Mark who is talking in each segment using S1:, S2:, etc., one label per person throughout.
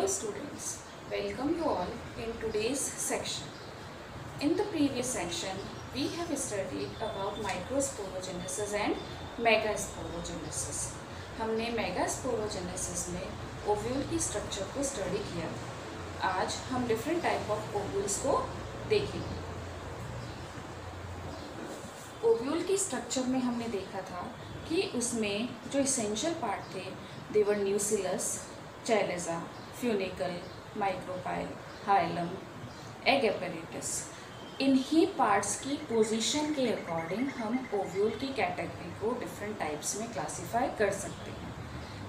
S1: students, welcome you all in today's section. In the previous section, we have studied about microsporogenesis and megasporogenesis. हमने megasporogenesis में ovule की structure को study किया। आज हम different type of ovules को देखेंगे। ओव्यूल की स्ट्रक्चर में हमने देखा था कि उसमें जो इसेंशियल पार्ट थे they were nucellus, chalaza, funicle, micropyle, hilum, egg apparatus. इन्हीं पार्ट्स की पोजीशन के अकॉर्डिंग हम ओव्यूल की कैटेगरी को डिफरेंट टाइप्स में क्लासीफाई कर सकते हैं।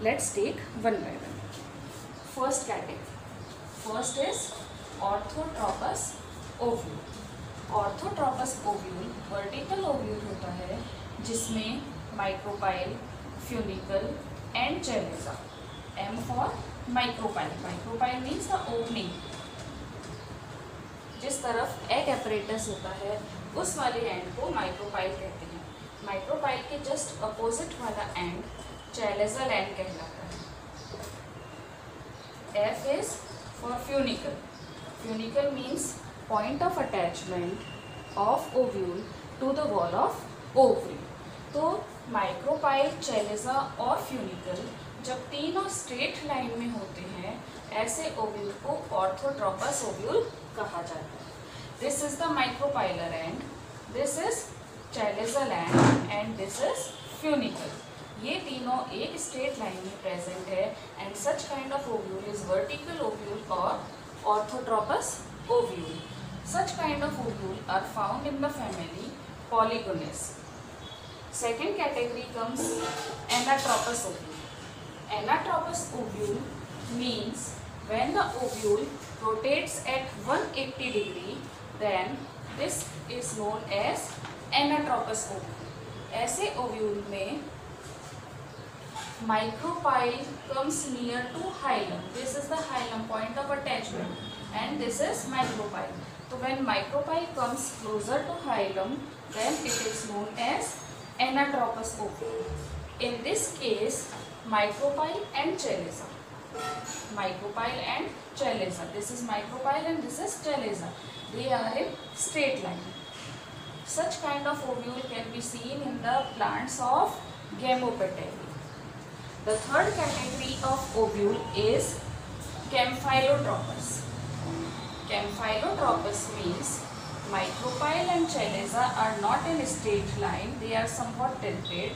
S1: Let's take one by one. First category, first is orthotropous ovule. Orthotropous ovule vertical ovule होता है जिसमें micropyle, funicle and chalaza. M for micropyle. Micropyle means the opening. जिस तरफ एग एपरेटस होता है उस वाले एंड को माइक्रोपाइल कहते हैं। माइक्रोपाइल के जस्ट अपोजिट वाला एंड चैलेजल एंड कहलाता है। F is for funicle. Funicle means point of attachment of ovule to the wall of ovary. तो माइक्रोपाइल, चैलेजा और फ्यूनिकल जब तीनों स्ट्रेट लाइन में होते हैं ऐसे ओव्यूल को ऑर्थोट्रोपस ओव्यूल कहा जाता है। This is the micropylar end, this is chalazal end this is funicle. ये तीनों एक स्ट्रेट लाइन में प्रेजेंट है and such kind of ovule is vertical ovule और orthotropous ovule. Such kind of ovule are found in the family Polygonous. Second category comes anatropous ovule. Anatropous ovule means when the ovule rotates at 180 degree, then this is known as anatropous ovule. ऐसे ovule में micropyle comes near to hilum. This is the hilum, point of attachment, and this is micropyle. So when micropyle comes closer to hilum, then it is known as anatropous ovule. In this case, micropyle and chailaza. Micropyle and chailaza. This is micropyle and this is chailaza. They are in straight line. Such kind of ovule can be seen in the plants of Gamopetalae. The third category of ovule is Camphylotropous. Camphylotropous means micropyle and chailaza are not in a straight line, they are somewhat tilted,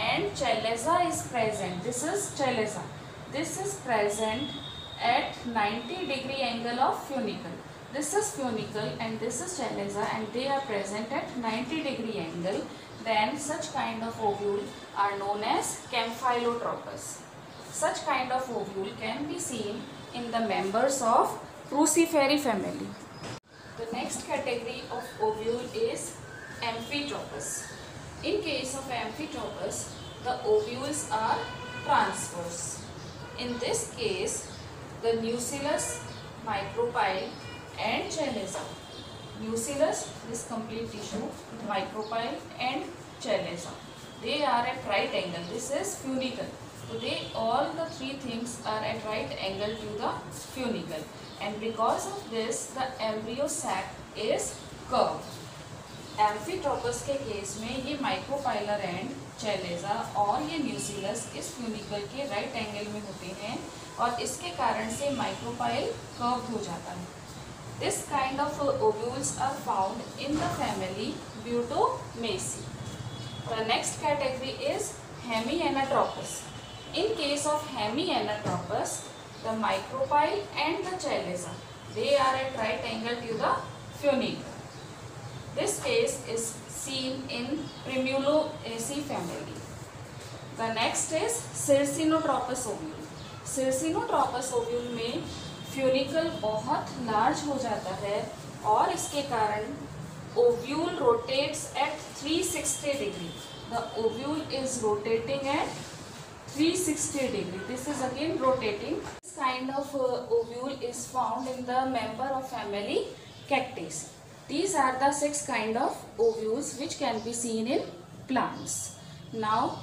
S1: and chailaza is present. This is chailaza. This is present at 90 degree angle of funicle. This is funicle and this is chailaza and they are present at 90 degree angle. Then such kind of ovule are known as Camphylotropous. Such kind of ovule can be seen in the members of Crucifery family. The next category of ovule is Amphitropous. In case of Amphitropous, the ovules are transverse. In this case, the nucellus, micropyle and chailaza. Nucellus, this complete tissue, micropyle and chailaza. They are at right angle. This is funicle. So all the three things are at right angle to the funicle. And because of this, the embryo sac is curved. Amphitropous के case में ये micropylar and, चैलेजा और ये न्यूसिलस इस funicle के right angle में होते हैं और इसके कारण से माइक्रोपाइल कर्व हो जाता है। This kind of ovules are found in the family Butomaceae. The next category is Hemianatropous. In case of Hemianatropous, the micropyle and the chailaza, they are at right angle to the funicle. This case is seen in Primulaceae family. The next is Circinotropous ovule. Circinotropous ovule में funicle बहुत large हो जाता है और इसके कारण ovule rotates at 360 degree. The ovule is rotating at 360 degree. This is again rotating. This kind of ovule is found in the member of family Cactaceae. These are the 6 kind of ovules which can be seen in plants. Now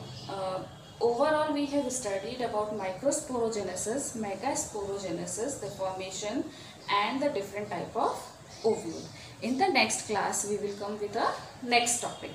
S1: Overall, we have studied about microsporogenesis, megasporogenesis, the formation and the different type of ovule. In the next class, we will come with a next topic.